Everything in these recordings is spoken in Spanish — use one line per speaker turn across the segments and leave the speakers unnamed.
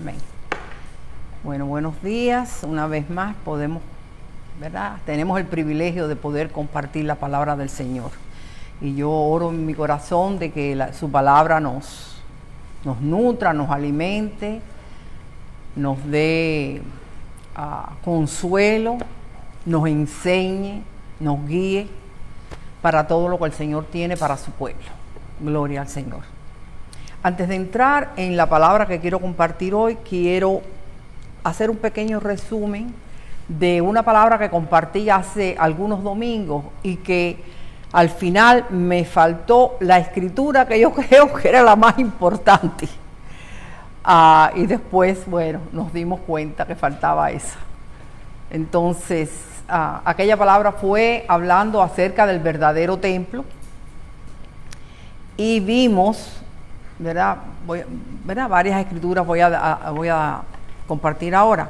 Amén. Bueno, buenos días. Una vez más podemos, ¿verdad? Tenemos el privilegio de poder compartir la palabra del Señor. Y yo oro en mi corazón de que su palabra nos nutra, nos alimente, nos dé consuelo, nos enseñe, nos guíe para todo lo que el Señor tiene para su pueblo. Gloria al Señor. Antes de entrar en la palabra que quiero compartir hoy, quiero hacer un pequeño resumen de una palabra que compartí hace algunos domingos y que al final me faltó la escritura que yo creo que era la más importante. Y después, bueno, nos dimos cuenta que faltaba esa. Entonces, aquella palabra fue hablando acerca del verdadero templo y vimos, ¿verdad? Varias escrituras voy a compartir ahora,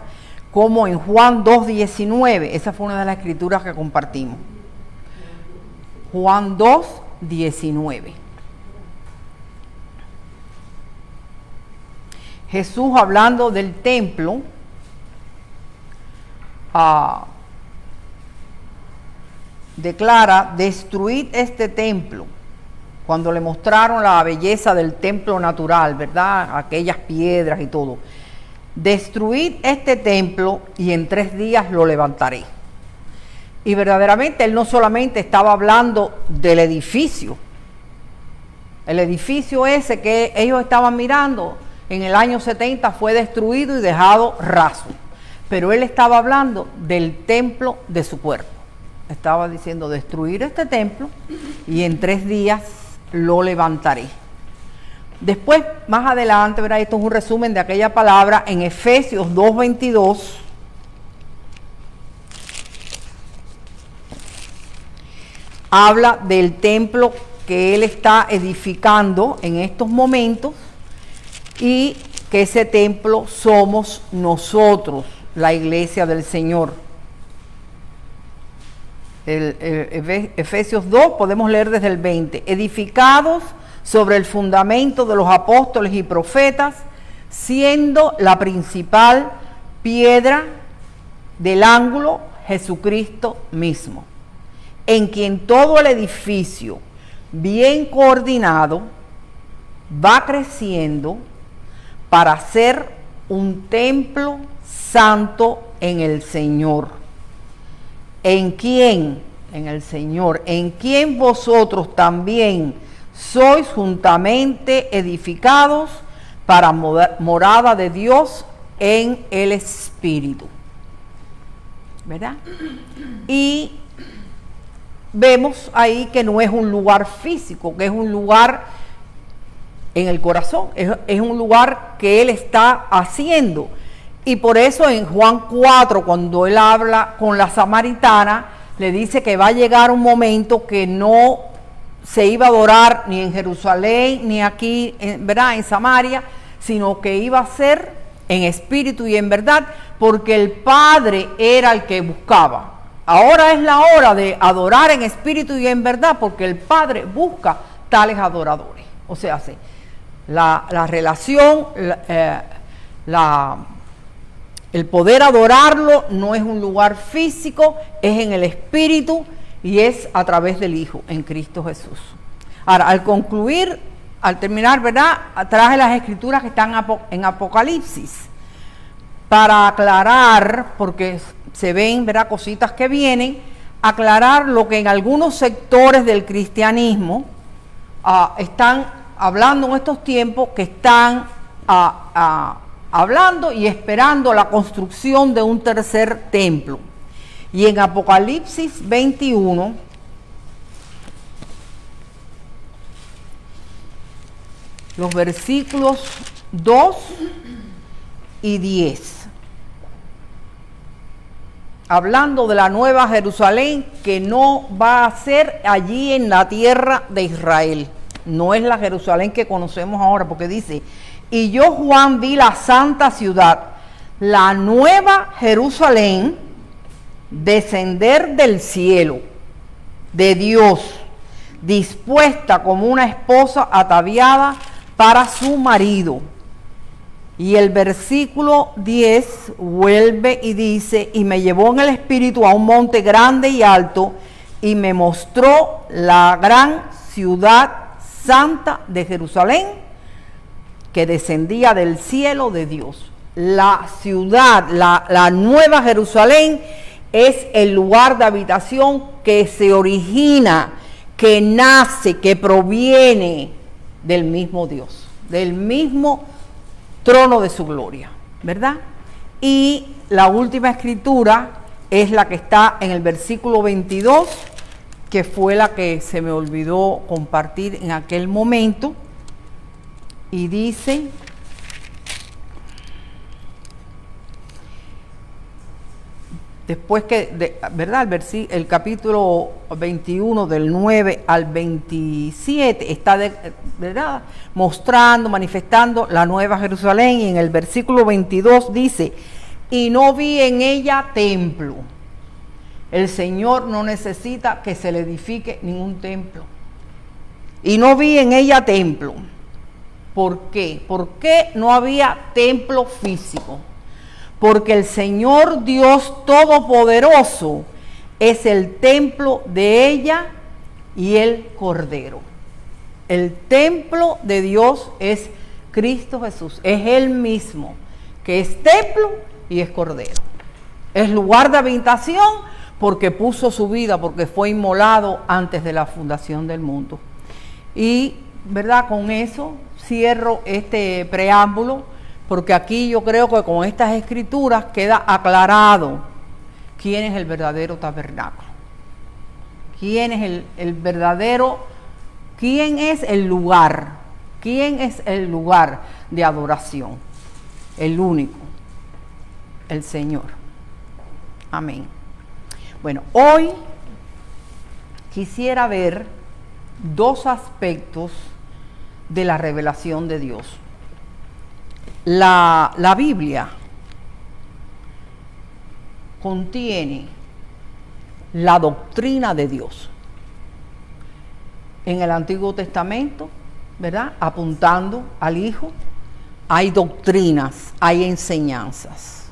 como en Juan 2:19, esa fue una de las escrituras que compartimos. Juan 2:19. Jesús hablando del templo, declara: destruid este templo. Cuando le mostraron la belleza del templo natural, ¿verdad? Aquellas piedras y todo. Destruid este templo y en 3 días lo levantaré. Y verdaderamente él no solamente estaba hablando del edificio. El edificio ese que ellos estaban mirando en el año 70 fue destruido y dejado raso. Pero él estaba hablando del templo de su cuerpo. Estaba diciendo: destruir este templo y en 3 días lo levantaré. Después, más adelante, ¿verdad? Esto es un resumen de aquella palabra en Efesios 2:22. Habla del templo que él está edificando en estos momentos y que ese templo somos nosotros, la iglesia del Señor. Efesios 2, podemos leer desde el 20. Edificados sobre el fundamento de los apóstoles y profetas, siendo la principal piedra del ángulo Jesucristo mismo, en quien todo el edificio, bien coordinado, va creciendo para ser un templo santo en el Señor. En quien, en el Señor, en quien vosotros también sois juntamente edificados para morada de Dios en el Espíritu. ¿Verdad? Y vemos ahí que no es un lugar físico, que es un lugar en el corazón, es un lugar que él está haciendo. Y por eso en Juan 4, cuando él habla con la samaritana, le dice que va a llegar un momento que no se iba a adorar ni en Jerusalén, ni aquí, ¿verdad?, en Samaria, sino que iba a ser en espíritu y en verdad, porque el Padre era el que buscaba. Ahora es la hora de adorar en espíritu y en verdad, porque el Padre busca tales adoradores. O sea, sí, la relación, el poder adorarlo no es un lugar físico, es en el Espíritu y es a través del Hijo, en Cristo Jesús. Ahora, al terminar, ¿verdad?, traje las escrituras que están en Apocalipsis para aclarar, porque se ven, ¿verdad?, cositas que vienen, aclarar lo que en algunos sectores del cristianismo están hablando en estos tiempos, que están hablando y esperando la construcción de un tercer templo. Y en Apocalipsis 21, los versículos 2 y 10, hablando de la nueva Jerusalén que no va a ser allí en la tierra de Israel. No es la Jerusalén que conocemos ahora, porque dice: y yo, Juan, vi la santa ciudad, la nueva Jerusalén, descender del cielo de Dios, dispuesta como una esposa ataviada para su marido. Y el versículo 10 vuelve y dice, y me llevó en el espíritu a un monte grande y alto, y me mostró la gran ciudad santa de Jerusalén, que descendía del cielo de Dios. La ciudad, la nueva Jerusalén, es el lugar de habitación que se origina, que nace, que proviene del mismo Dios, del mismo trono de su gloria, ¿verdad? Y la última escritura es la que está en el versículo 22, que fue la que se me olvidó compartir en aquel momento, y dice: después que, ¿verdad? El capítulo 21 del 9 al 27 está, ¿verdad?, mostrando, manifestando la nueva Jerusalén, y en el versículo 22 dice: y no vi en ella templo. El Señor no necesita que se le edifique ningún templo. Y no vi en ella templo. ¿Por qué? ¿Por qué no había templo físico? Porque el Señor Dios Todopoderoso es el templo de ella y el Cordero. El templo de Dios es Cristo Jesús, es Él mismo, que es templo y es Cordero. Es lugar de habitación porque puso su vida, porque fue inmolado antes de la fundación del mundo. Y, ¿verdad?, con eso cierro este preámbulo, porque aquí yo creo que con estas escrituras queda aclarado quién es el verdadero tabernáculo, quién es el verdadero, quién es el lugar de adoración, el único, el Señor. Amén. Bueno, hoy quisiera ver dos aspectos de la revelación de Dios. La Biblia contiene la doctrina de Dios. En el Antiguo Testamento, ¿verdad?, apuntando al Hijo, hay doctrinas, hay enseñanzas.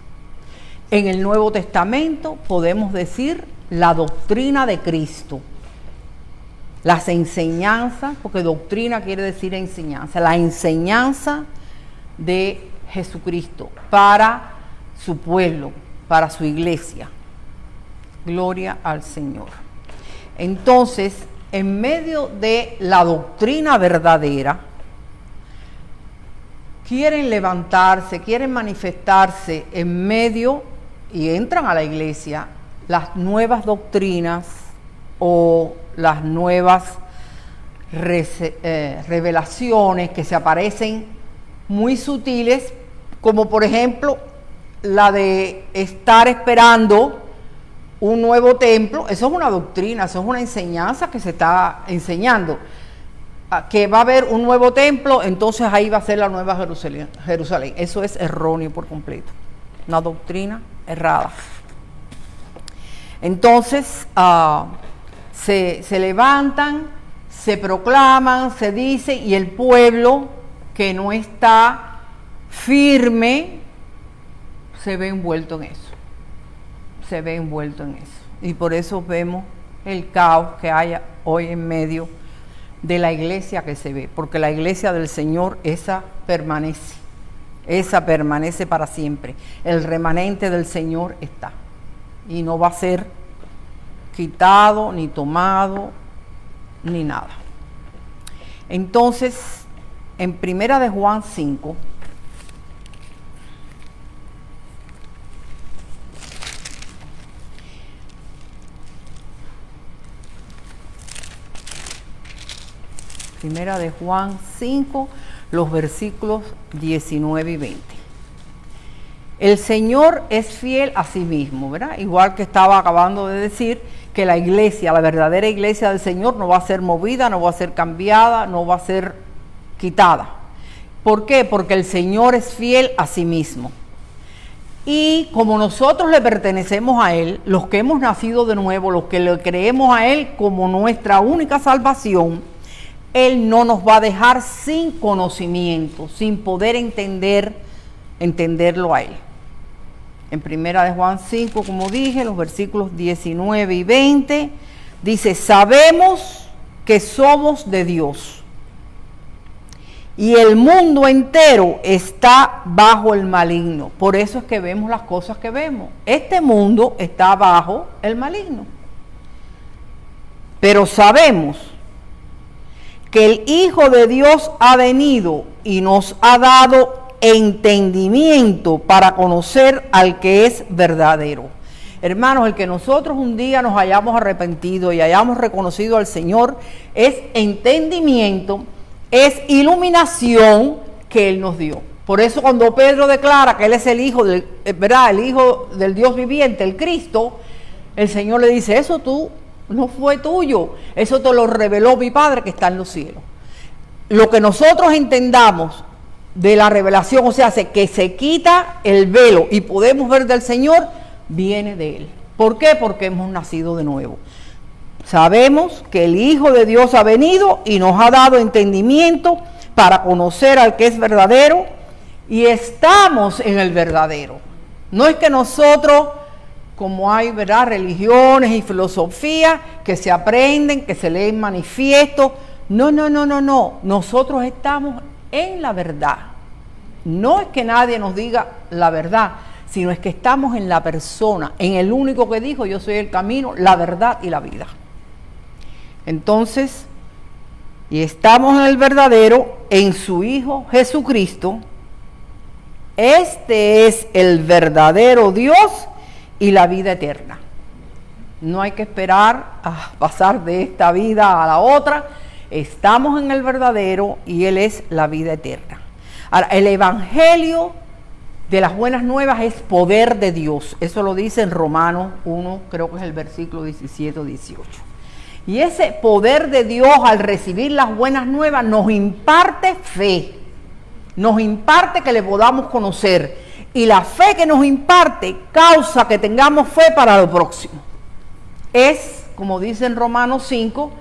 En el Nuevo Testamento podemos decir la doctrina de Cristo. Las enseñanzas, porque doctrina quiere decir enseñanza, la enseñanza de Jesucristo para su pueblo, para su iglesia. Gloria al Señor. Entonces, en medio de la doctrina verdadera, quieren levantarse, quieren manifestarse en medio, y entran a la iglesia, las nuevas doctrinas o las nuevas revelaciones que se aparecen muy sutiles, como por ejemplo la de estar esperando un nuevo templo. Eso es una doctrina, eso es una enseñanza que se está enseñando, que va a haber un nuevo templo, entonces ahí va a ser la nueva Jerusalén. Eso es erróneo por completo, una doctrina errada. Entonces se levantan, se proclaman, se dice, y el pueblo que no está firme se ve envuelto en eso, y por eso vemos el caos que hay hoy en medio de la iglesia que se ve, porque la iglesia del Señor, esa permanece para siempre. El remanente del Señor está y no va a ser quitado, ni tomado, ni nada. Entonces, en Primera de Juan 5, Primera de Juan 5, los versículos 19 y 20. El Señor es fiel a sí mismo, ¿verdad? Igual que estaba acabando de decir, que la iglesia, la verdadera iglesia del Señor, no va a ser movida, no va a ser cambiada, no va a ser quitada. ¿Por qué? Porque el Señor es fiel a sí mismo. Y como nosotros le pertenecemos a Él, los que hemos nacido de nuevo, los que le creemos a Él como nuestra única salvación, Él no nos va a dejar sin conocimiento, sin poder entender entenderlo a Él. En primera de Juan 5, como dije, los versículos 19 y 20, dice, sabemos que somos de Dios y el mundo entero está bajo el maligno. Por eso es que vemos las cosas que vemos. Este mundo está bajo el maligno. Pero sabemos que el Hijo de Dios ha venido y nos ha dado entendimiento para conocer al que es verdadero. Hermanos, el que nosotros un día nos hayamos arrepentido y hayamos reconocido al Señor es entendimiento, es iluminación que Él nos dio. Por eso cuando Pedro declara que Él es el Hijo del, ¿verdad?, el Hijo del Dios viviente, el Cristo, el Señor le dice, eso tú no fue tuyo, eso te lo reveló mi Padre que está en los cielos. Lo que nosotros entendamos de la revelación, o sea, que se quita el velo y podemos ver del Señor, viene de Él. ¿Por qué? Porque hemos nacido de nuevo. Sabemos que el Hijo de Dios ha venido y nos ha dado entendimiento para conocer al que es verdadero, y estamos en el verdadero. No es que nosotros, como hay, ¿verdad?, religiones y filosofías que se aprenden, que se leen manifiestos. No. Nosotros estamos en la verdad. No es que nadie nos diga la verdad, sino es que estamos en la persona, en el único que dijo, yo soy el camino, la verdad y la vida. Entonces, y estamos en el verdadero, en su Hijo Jesucristo. Este es el verdadero Dios y la vida eterna. No hay que esperar a pasar de esta vida a la otra. Estamos en el verdadero y Él es la vida eterna. Ahora, el Evangelio de las buenas nuevas es poder de Dios. Eso lo dice en Romanos 1, creo que es el versículo 17 o 18. Y ese poder de Dios al recibir las buenas nuevas nos imparte fe. Nos imparte que le podamos conocer. Y la fe que nos imparte causa que tengamos fe para lo próximo. Es, como dice en Romanos 5,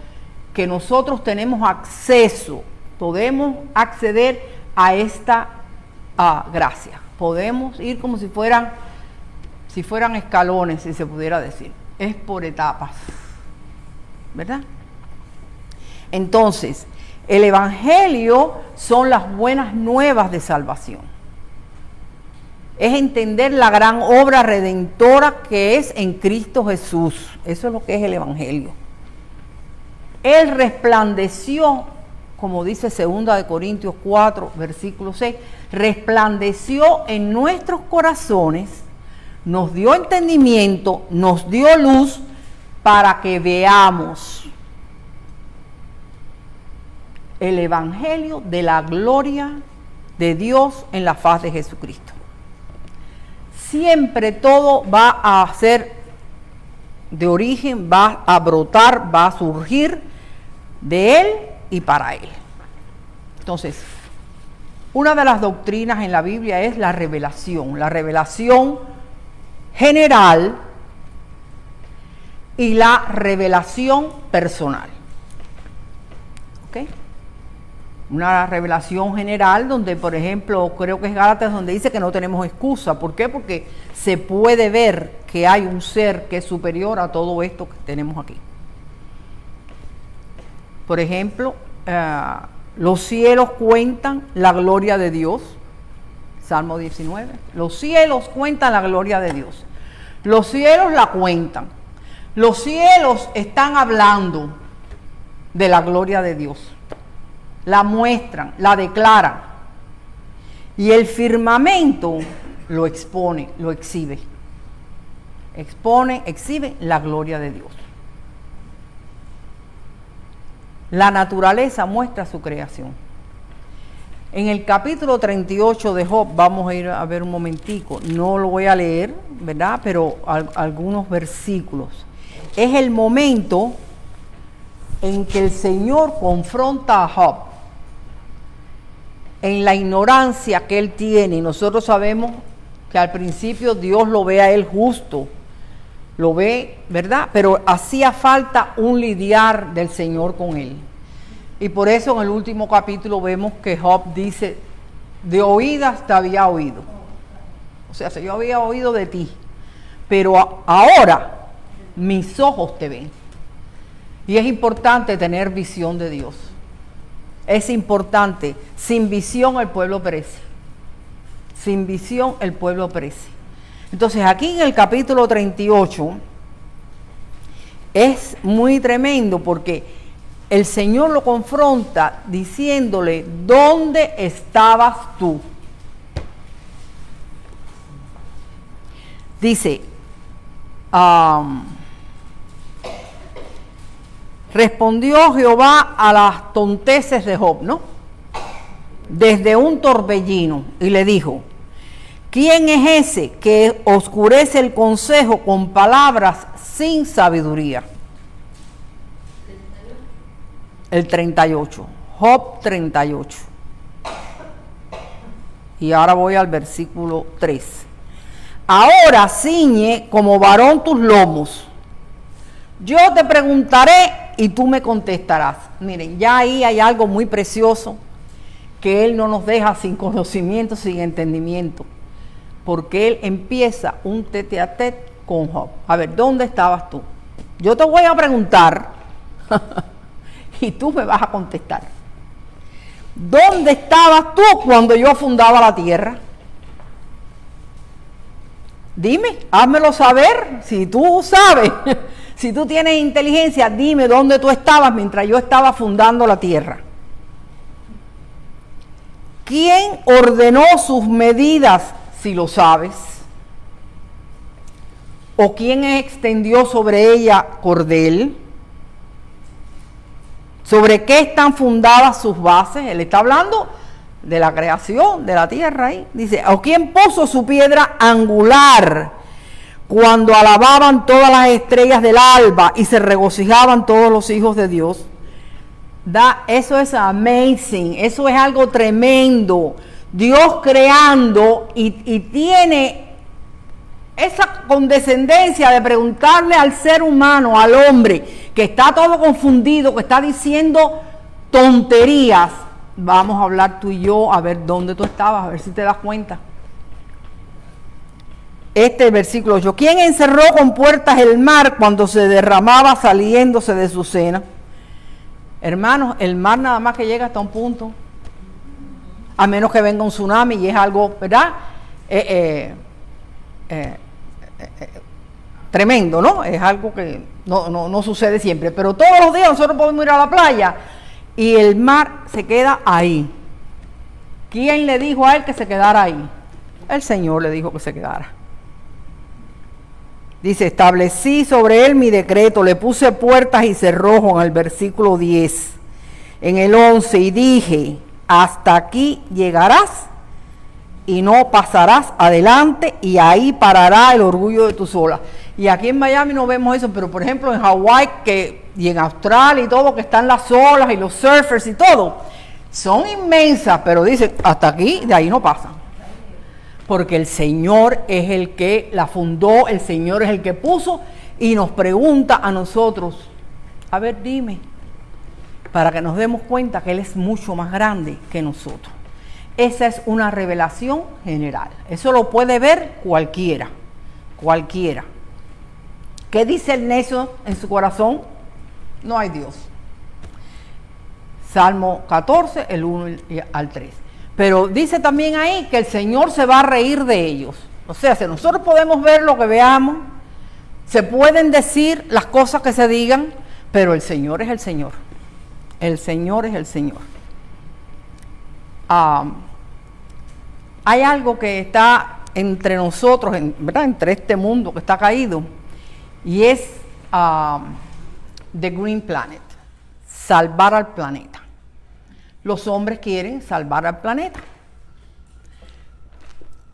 que nosotros tenemos acceso, podemos acceder a esta gracia. Podemos ir como si fueran escalones, si se pudiera decir. Es por etapas, ¿verdad? Entonces, el Evangelio son las buenas nuevas de salvación. Es entender la gran obra redentora que es en Cristo Jesús. Eso es lo que es el Evangelio. Él resplandeció, como dice 2 Corintios 4, versículo 6, resplandeció en nuestros corazones, nos dio entendimiento, nos dio luz para que veamos el Evangelio de la gloria de Dios en la faz de Jesucristo. Siempre todo va a ser de origen, va a brotar, va a surgir de Él y para Él. Entonces, una de las doctrinas en la Biblia es la revelación general y la revelación personal. ¿Ok? Una revelación general donde, por ejemplo, creo que es Gálatas donde dice que no tenemos excusa. ¿Por qué? Porque se puede ver que hay un ser que es superior a todo esto que tenemos aquí. Por ejemplo, los cielos cuentan la gloria de Dios. Salmo 19. Los cielos cuentan la gloria de Dios. Los cielos la cuentan. Los cielos están hablando de la gloria de Dios. La muestran, la declaran. Y el firmamento lo expone, lo exhibe. Exhibe la gloria de Dios. La naturaleza muestra su creación. En el capítulo 38 de Job, vamos a ir a ver un momentico, no lo voy a leer, ¿verdad? Pero algunos versículos. Es el momento en que el Señor confronta a Job en la ignorancia que él tiene. Y nosotros sabemos que al principio Dios lo ve a él justo, lo ve, ¿verdad? Pero hacía falta un lidiar del Señor con él. Y por eso en el último capítulo vemos que Job dice, de oídas te había oído, O sea, yo había oído de ti, pero ahora mis ojos te ven. Y es importante tener visión de Dios. Es importante. Sin visión el pueblo perece. Sin visión el pueblo perece. Entonces aquí en el capítulo 38 es muy tremendo porque el Señor lo confronta diciéndole, ¿dónde estabas tú? Dice, respondió Jehová a las tonteces de Job, ¿no? Desde un torbellino, y le dijo, ¿quién es ese que oscurece el consejo con palabras sin sabiduría? El 38, Job 38. Y ahora voy al versículo 3. Ahora ciñe como varón tus lomos. Yo te preguntaré y tú me contestarás. Miren, ya ahí hay algo muy precioso que Él no nos deja sin conocimiento, sin entendimiento. Porque Él empieza un tete a tete con Job. A ver, ¿dónde estabas tú? Yo te voy a preguntar y tú me vas a contestar. ¿Dónde estabas tú cuando yo fundaba la tierra? Dime, házmelo saber, si tú sabes, si tú tienes inteligencia, dime dónde tú estabas mientras yo estaba fundando la tierra. ¿Quién ordenó sus medidas, si lo sabes? ¿O quién extendió sobre ella cordel? ¿Sobre qué están fundadas sus bases? Él está hablando de la creación de la tierra ahí. Dice, ¿o quién puso su piedra angular cuando alababan todas las estrellas del alba y se regocijaban todos los hijos de Dios? Eso es amazing, eso es algo tremendo. Dios creando y tiene esa condescendencia de preguntarle al ser humano, al hombre, que está todo confundido, que está diciendo tonterías. Vamos a hablar tú y yo, a ver dónde tú estabas, a ver si te das cuenta. Este versículo 8. ¿Quién encerró con puertas el mar cuando se derramaba saliéndose de su seno? Hermanos, el mar nada más que llega hasta un punto. A menos que venga un tsunami y es algo, ¿verdad? Tremendo, ¿no? Es algo que no sucede siempre. Pero todos los días nosotros podemos ir a la playa y el mar se queda ahí. ¿Quién le dijo a él que se quedara ahí? El Señor le dijo que se quedara. Dice, establecí sobre él mi decreto, le puse puertas y cerrojos en el versículo 10. En el 11, y dije, hasta aquí llegarás y no pasarás adelante, y ahí parará el orgullo de tus olas. Y aquí en Miami no vemos eso, pero por ejemplo en Hawái y en Australia y todo, que están las olas y los surfers y todo, son inmensas, pero dice, hasta aquí, de ahí no pasan. Porque el Señor es el que la fundó, el Señor es el que puso, y nos pregunta a nosotros, a ver, dime, para que nos demos cuenta que Él es mucho más grande que nosotros. Esa es una revelación general. Eso lo puede ver cualquiera. Cualquiera. ¿Qué dice el necio en su corazón? No hay Dios. Salmo 14, el 1 al 3. Pero dice también ahí que el Señor se va a reír de ellos. O sea, si nosotros podemos ver lo que veamos, se pueden decir las cosas que se digan, pero el Señor es el Señor. El Señor es el Señor. Hay algo que está entre nosotros, ¿verdad? Entre este mundo que está caído, y es The Green Planet, salvar al planeta. Los hombres quieren salvar al planeta.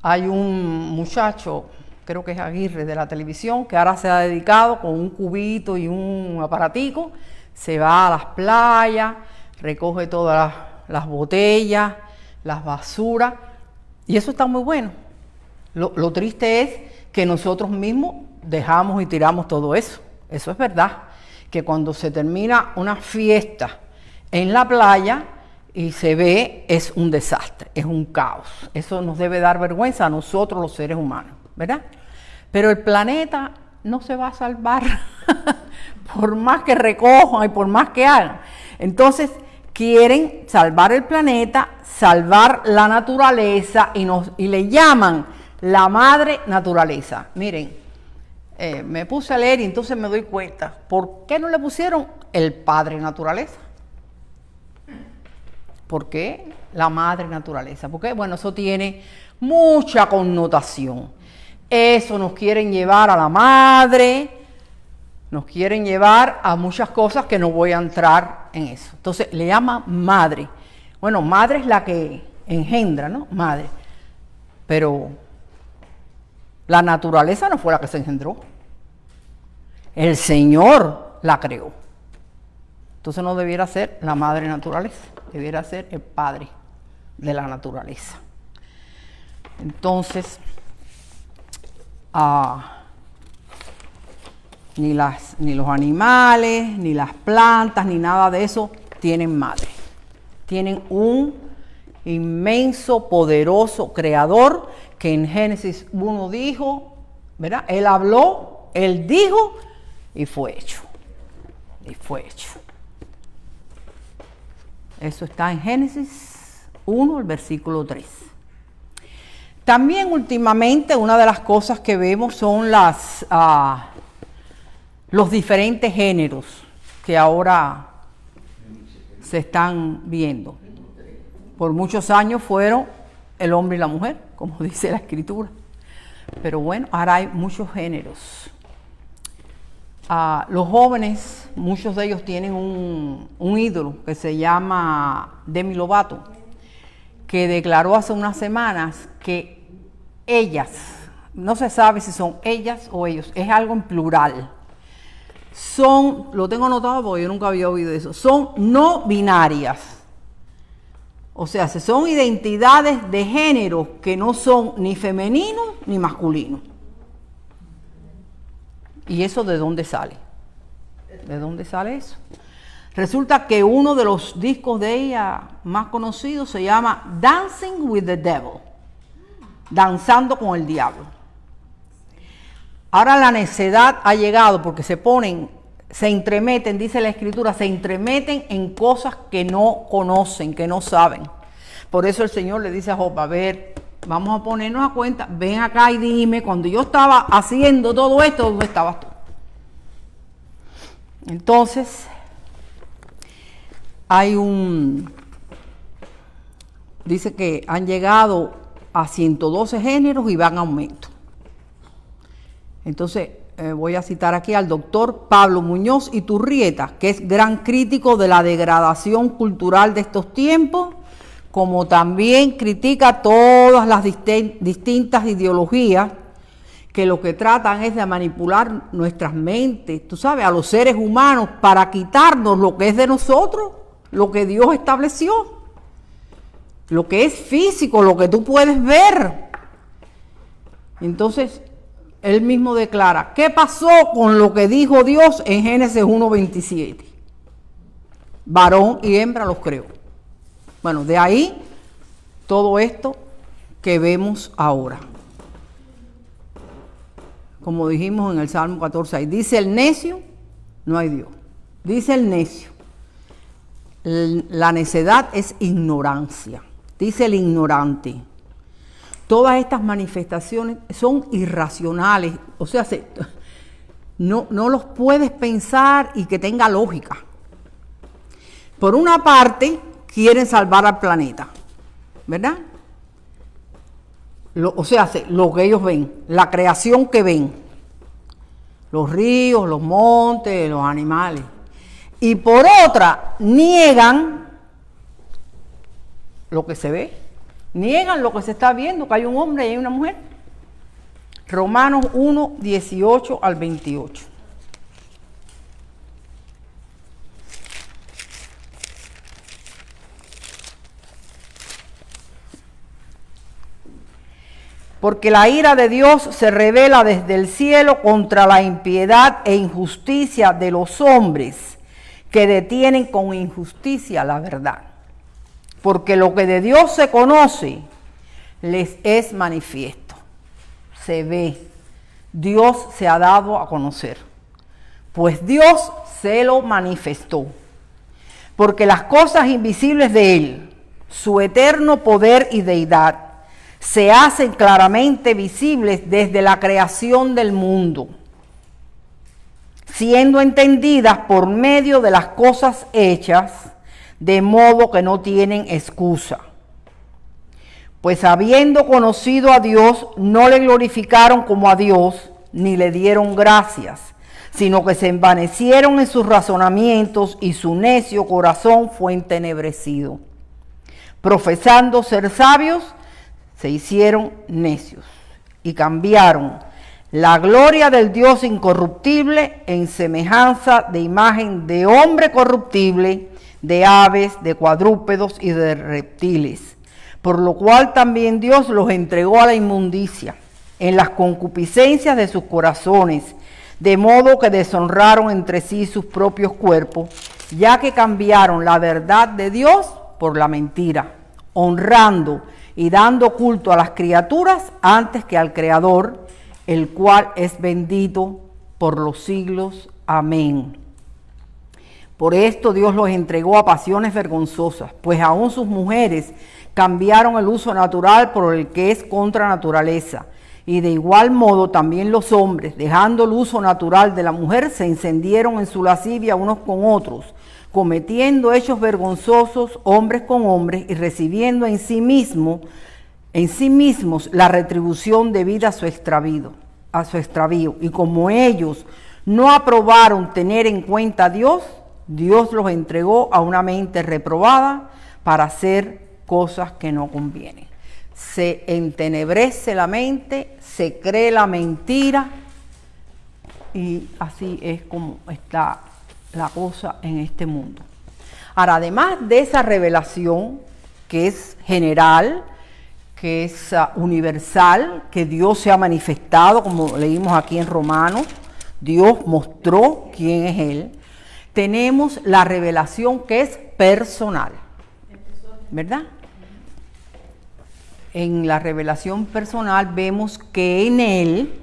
Hay un muchacho, creo que es Aguirre de la televisión, que ahora se ha dedicado con un cubito y un aparatico, se va a las playas, recoge todas las botellas, las basuras, y eso está muy bueno. Lo triste es que nosotros mismos dejamos y tiramos todo eso. Eso es verdad, que cuando se termina una fiesta en la playa y se ve, es un desastre, es un caos. Eso nos debe dar vergüenza a nosotros los seres humanos, ¿verdad? Pero el planeta no se va a salvar por más que recojan y por más que hagan. Entonces quieren salvar el planeta, salvar la naturaleza y le llaman la madre naturaleza. Miren, me puse a leer y entonces me doy cuenta, ¿por qué no le pusieron el padre naturaleza? ¿Por qué la madre naturaleza? Porque, bueno, eso tiene mucha connotación. Eso nos quieren llevar a la madre, nos quieren llevar a muchas cosas que no voy a entrar en eso. Entonces, le llaman madre. Bueno, madre es la que engendra, ¿no? Madre. Pero la naturaleza no fue la que se engendró. El Señor la creó. Entonces no debiera ser la madre naturaleza, debiera ser el padre de la naturaleza. Entonces, ni los animales, ni las plantas, ni nada de eso tienen madre. Tienen un inmenso, poderoso creador que en Génesis 1 dijo, ¿verdad? Él habló, él dijo y fue hecho. Y fue hecho. Eso está en Génesis 1, el versículo 3. También últimamente una de las cosas que vemos son los diferentes géneros que ahora se están viendo. Por muchos años fueron el hombre y la mujer, como dice la Escritura. Pero bueno, ahora hay muchos géneros. Los jóvenes, muchos de ellos tienen un ídolo que se llama Demi Lovato, que declaró hace unas semanas que ellas, no se sabe si son ellas o ellos, es algo en plural, son, lo tengo anotado porque yo nunca había oído eso, son no binarias. O sea, son identidades de género que no son ni femeninos ni masculinos. ¿Y eso de dónde sale? ¿De dónde sale eso? Resulta que uno de los discos de ella más conocidos se llama Dancing with the Devil, danzando con el diablo. Ahora la necedad ha llegado porque se entremeten, dice la Escritura, se entremeten en cosas que no conocen, que no saben. Por eso el Señor le dice a Job, a ver, vamos a ponernos a cuenta, ven acá y dime, cuando yo estaba haciendo todo esto, ¿dónde estabas tú? Entonces, dice que han llegado a 112 géneros y van a aumento. Entonces, voy a citar aquí al doctor Pablo Muñoz Iturrieta, que es gran crítico de la degradación cultural de estos tiempos, como también critica todas las distintas ideologías que lo que tratan es de manipular nuestras mentes, tú sabes, a los seres humanos para quitarnos lo que es de nosotros, lo que Dios estableció, lo que es físico, lo que tú puedes ver. Entonces, él mismo declara, ¿qué pasó con lo que dijo Dios en Génesis 1:27? Varón y hembra los creó. Bueno, de ahí todo esto que vemos ahora. Como dijimos en el Salmo 14, dice el necio, no hay Dios. Dice el necio, la necedad es ignorancia. Dice el ignorante. Todas estas manifestaciones son irracionales, o sea, no los puedes pensar y que tenga lógica. Por una parte, quieren salvar al planeta, ¿verdad? O sea, lo que ellos ven, la creación que ven, los ríos, los montes, los animales. Y por otra, niegan lo que se ve, niegan lo que se está viendo, que hay un hombre y hay una mujer. Romanos 1:18 al 28. Porque la ira de Dios se revela desde el cielo contra la impiedad e injusticia de los hombres que detienen con injusticia la verdad. porque lo que de Dios se conoce les es manifiesto. Se ve. Dios se ha dado a conocer. Pues Dios se lo manifestó. Porque las cosas invisibles de Él, su eterno poder y deidad, se hacen claramente visibles desde la creación del mundo, siendo entendidas por medio de las cosas hechas, de modo que no tienen excusa. Pues habiendo conocido a Dios, no le glorificaron como a Dios, ni le dieron gracias, sino que se envanecieron en sus razonamientos y su necio corazón fue entenebrecido. Profesando ser sabios, se hicieron necios y cambiaron la gloria del Dios incorruptible en semejanza de imagen de hombre corruptible, de aves, de cuadrúpedos y de reptiles. Por lo cual también Dios los entregó a la inmundicia en las concupiscencias de sus corazones, de modo que deshonraron entre sí sus propios cuerpos, ya que cambiaron la verdad de Dios por la mentira, honrando y dando culto a las criaturas antes que al Creador, el cual es bendito por los siglos. Amén. Por esto Dios los entregó a pasiones vergonzosas, pues aún sus mujeres cambiaron el uso natural por el que es contra naturaleza. Y de igual modo también los hombres, dejando el uso natural de la mujer, se encendieron en su lascivia unos con otros, cometiendo hechos vergonzosos hombres con hombres y recibiendo en sí mismos la retribución debida a su extravío. Y como ellos no aprobaron tener en cuenta a Dios, Dios los entregó a una mente reprobada para hacer cosas que no convienen. Se entenebrece la mente, se cree la mentira y así es como está la cosa en este mundo. Ahora, además de esa revelación que es general, que es universal, que Dios se ha manifestado, como leímos aquí en Romanos, Dios mostró quién es Él, tenemos la revelación que es personal, ¿verdad? En la revelación personal vemos que en Él,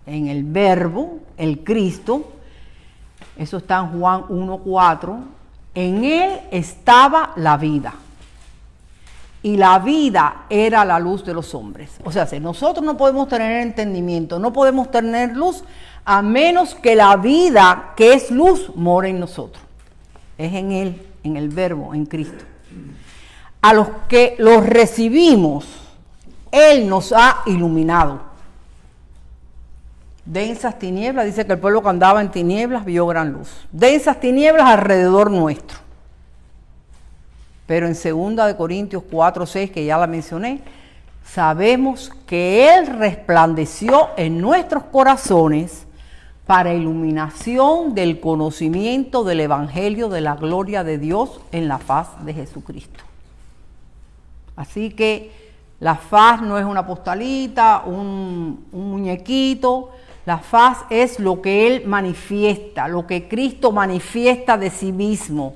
en el Verbo, el Cristo, eso está en Juan 1:4, en Él estaba la vida. Y la vida era la luz de los hombres. O sea, si nosotros no podemos tener entendimiento, no podemos tener luz, a menos que la vida, que es luz, more en nosotros. Es en Él, en el Verbo, en Cristo. A los que los recibimos, Él nos ha iluminado. Densas tinieblas, dice que el pueblo que andaba en tinieblas vio gran luz. Densas tinieblas alrededor nuestro. Pero en 2 Corintios 4:6, que ya la mencioné, sabemos que Él resplandeció en nuestros corazones para iluminación del conocimiento del Evangelio de la gloria de Dios en la faz de Jesucristo. Así que la faz no es una postalita, un muñequito. La faz es lo que Él manifiesta, lo que Cristo manifiesta de sí mismo,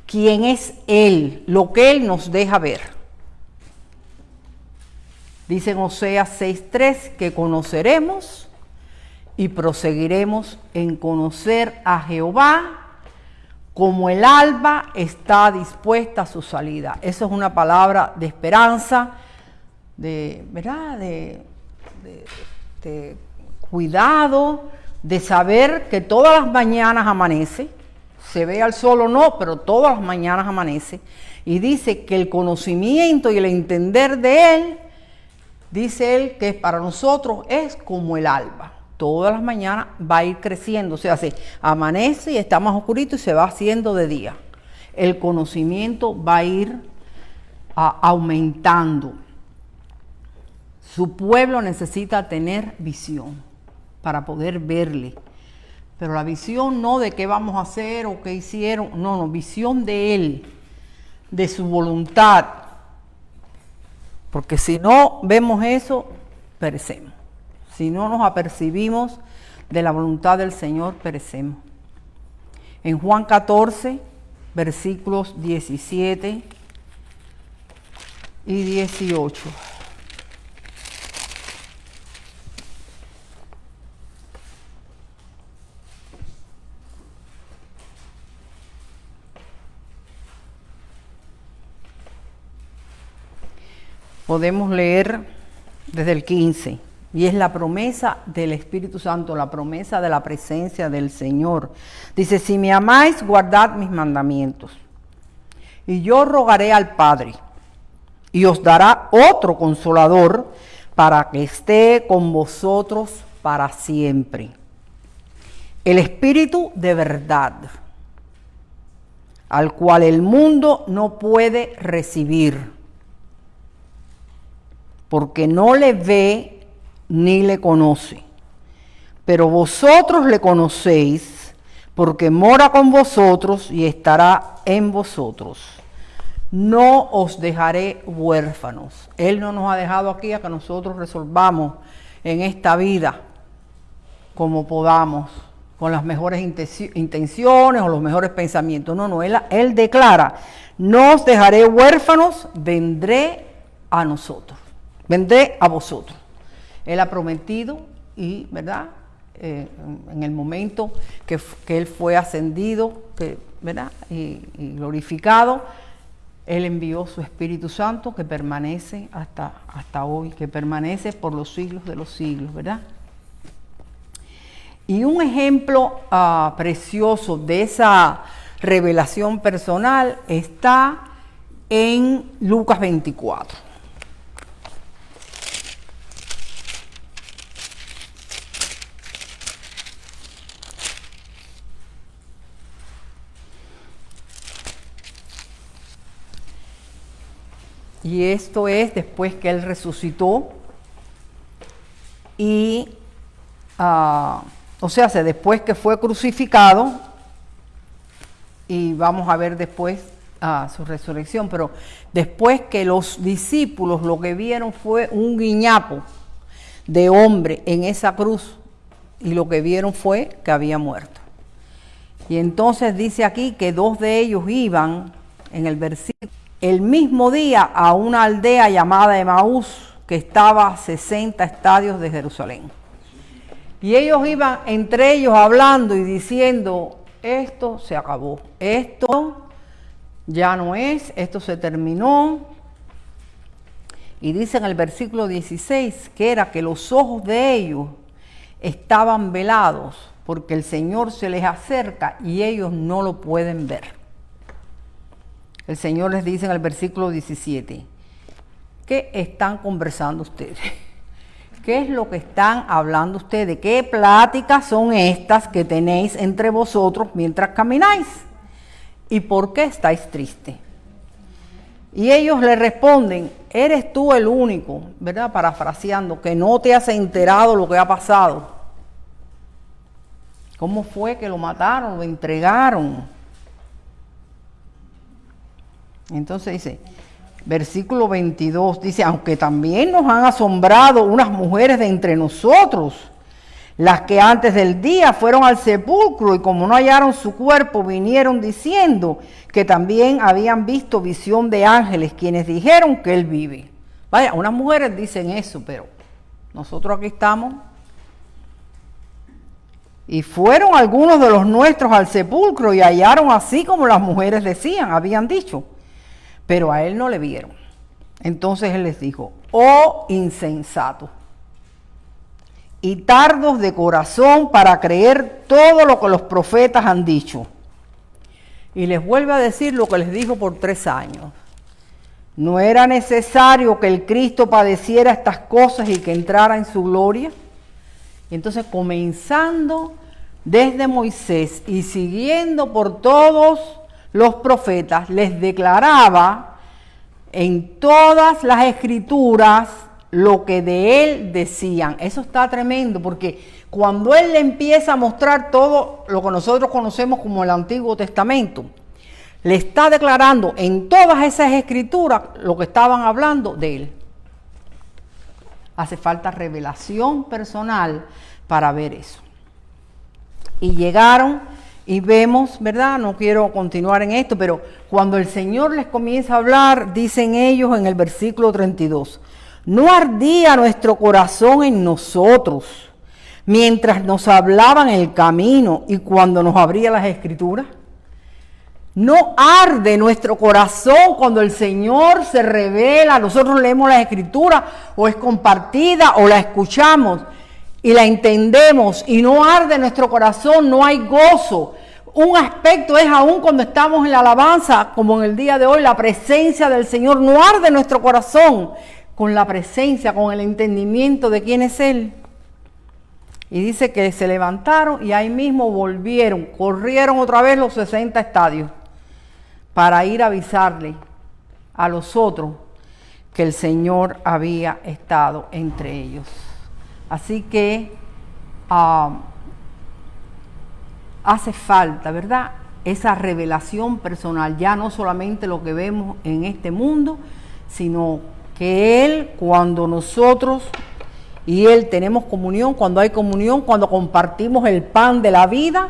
quién es Él, lo que Él nos deja ver. Dice en Oseas 6:3 que conoceremos y proseguiremos en conocer a Jehová como el alba está dispuesta a su salida. Eso es una palabra de esperanza, ¿verdad? De cuidado, de saber que todas las mañanas amanece, se ve al sol o no, pero todas las mañanas amanece, y dice que el conocimiento y el entender de Él, dice Él que para nosotros es como el alba. Todas las mañanas va a ir creciendo, o sea, se amanece y está más oscurito y se va haciendo de día. El conocimiento va a ir aumentando. Su pueblo necesita tener visión para poder verle. Pero la visión no de qué vamos a hacer o qué hicieron, no, visión de Él, de su voluntad. Porque si no vemos eso, perecemos. Si no nos apercibimos de la voluntad del Señor, perecemos. En Juan 14, versículos 17 y 18. Podemos leer desde el 15, y es la promesa del Espíritu Santo, la promesa de la presencia del Señor. Dice, si me amáis, guardad mis mandamientos, y yo rogaré al Padre, y os dará otro consolador, para que esté con vosotros para siempre. El Espíritu de verdad, al cual el mundo no puede recibir, porque no le ve ni le conoce. Pero vosotros le conocéis, porque mora con vosotros y estará en vosotros. No os dejaré huérfanos. Él no nos ha dejado aquí a que nosotros resolvamos en esta vida como podamos, con las mejores intenciones o los mejores pensamientos. No, Él declara, no os dejaré huérfanos, vendré a nosotros. Vendré a vosotros. Él ha prometido y, ¿verdad? En el momento que Él fue ascendido, ¿verdad? Y glorificado, Él envió su Espíritu Santo que permanece hasta hoy, que permanece por los siglos de los siglos, ¿verdad? Y un ejemplo precioso de esa revelación personal está en Lucas 24. Y esto es después que Él resucitó y, después que fue crucificado, y vamos a ver después su resurrección, pero después que los discípulos lo que vieron fue un guiñapo de hombre en esa cruz, y lo que vieron fue que había muerto. Y entonces dice aquí que dos de ellos iban, en el versículo, el mismo día a una aldea llamada Emaús, que estaba a 60 estadios de Jerusalén. Y ellos iban entre ellos hablando y diciendo, esto se acabó, esto ya no es, esto se terminó. Y dice en el versículo 16 que era que los ojos de ellos estaban velados, porque el Señor se les acerca y ellos no lo pueden ver. El Señor les dice en el versículo 17, ¿qué están conversando ustedes? ¿Qué es lo que están hablando ustedes? ¿Qué pláticas son estas que tenéis entre vosotros mientras camináis? ¿Y por qué estáis tristes? Y ellos le responden, eres tú el único, ¿verdad? Parafraseando, que no te has enterado lo que ha pasado. ¿Cómo fue que lo mataron, lo entregaron? Entonces dice, versículo 22, dice, aunque también nos han asombrado unas mujeres de entre nosotros, las que antes del día fueron al sepulcro y como no hallaron su cuerpo, vinieron diciendo que también habían visto visión de ángeles, quienes dijeron que él vive. Vaya, unas mujeres dicen eso, pero nosotros aquí estamos. Y fueron algunos de los nuestros al sepulcro y hallaron así como las mujeres decían, habían dicho. Pero a él no le vieron. Entonces él les dijo, oh insensatos y tardos de corazón para creer todo lo que los profetas han dicho. Y les vuelve a decir lo que les dijo por 3 años. ¿No era necesario que el Cristo padeciera estas cosas y que entrara en su gloria? Y entonces, comenzando desde Moisés y siguiendo por todos los profetas, les declaraba en todas las escrituras lo que de él decían. Eso está tremendo, porque cuando él le empieza a mostrar todo lo que nosotros conocemos como el Antiguo Testamento, le está declarando en todas esas escrituras lo que estaban hablando de él. Hace falta revelación personal para ver eso. Y llegaron Y vemos, ¿verdad? No quiero continuar en esto, pero cuando el Señor les comienza a hablar, dicen ellos en el versículo 32, ¿no ardía nuestro corazón en nosotros mientras nos hablaban el camino y cuando nos abría las Escrituras? ¿No arde nuestro corazón cuando el Señor se revela? Nosotros leemos las Escrituras o es compartida o la escuchamos y la entendemos y no arde nuestro corazón, no hay gozo. Un aspecto es aún cuando estamos en la alabanza, como en el día de hoy, la presencia del Señor no arde nuestro corazón con la presencia, con el entendimiento de quién es Él. Y dice que se levantaron y ahí mismo volvieron, corrieron otra vez los 60 estadios para ir a avisarle a los otros que el Señor había estado entre ellos. Así que hace falta, ¿verdad?, esa revelación personal, ya no solamente lo que vemos en este mundo, sino que Él, cuando nosotros y Él tenemos comunión, cuando hay comunión, cuando compartimos el pan de la vida,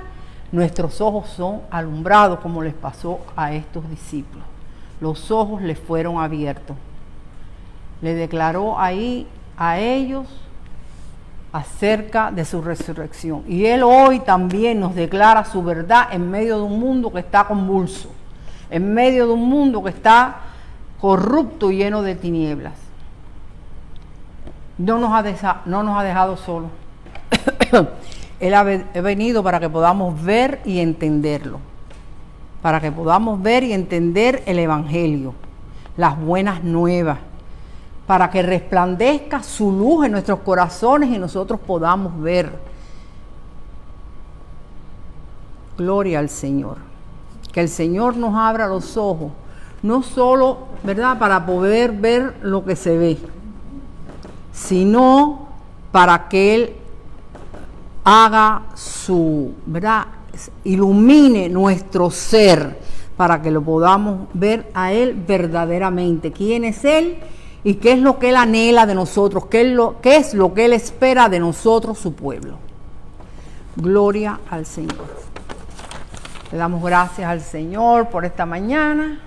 nuestros ojos son alumbrados, como les pasó a estos discípulos. Los ojos les fueron abiertos. Le declaró ahí a ellos acerca de su resurrección. Y Él hoy también nos declara su verdad en medio de un mundo que está convulso, en medio de un mundo que está corrupto y lleno de tinieblas. No nos ha dejado solos. Él ha venido para que podamos ver y entenderlo, para que podamos ver y entender el Evangelio, las buenas nuevas, para que resplandezca su luz en nuestros corazones y nosotros podamos ver. Gloria al Señor. Que el Señor nos abra los ojos, no solo, ¿verdad?, para poder ver lo que se ve, sino para que Él haga su, ¿verdad?, ilumine nuestro ser, para que lo podamos ver a Él verdaderamente. ¿Quién es Él? ¿Y qué es lo que Él anhela de nosotros? ¿Qué es lo que Él espera de nosotros, su pueblo? Gloria al Señor. Le damos gracias al Señor por esta mañana.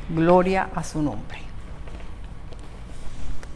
Gloria a su nombre.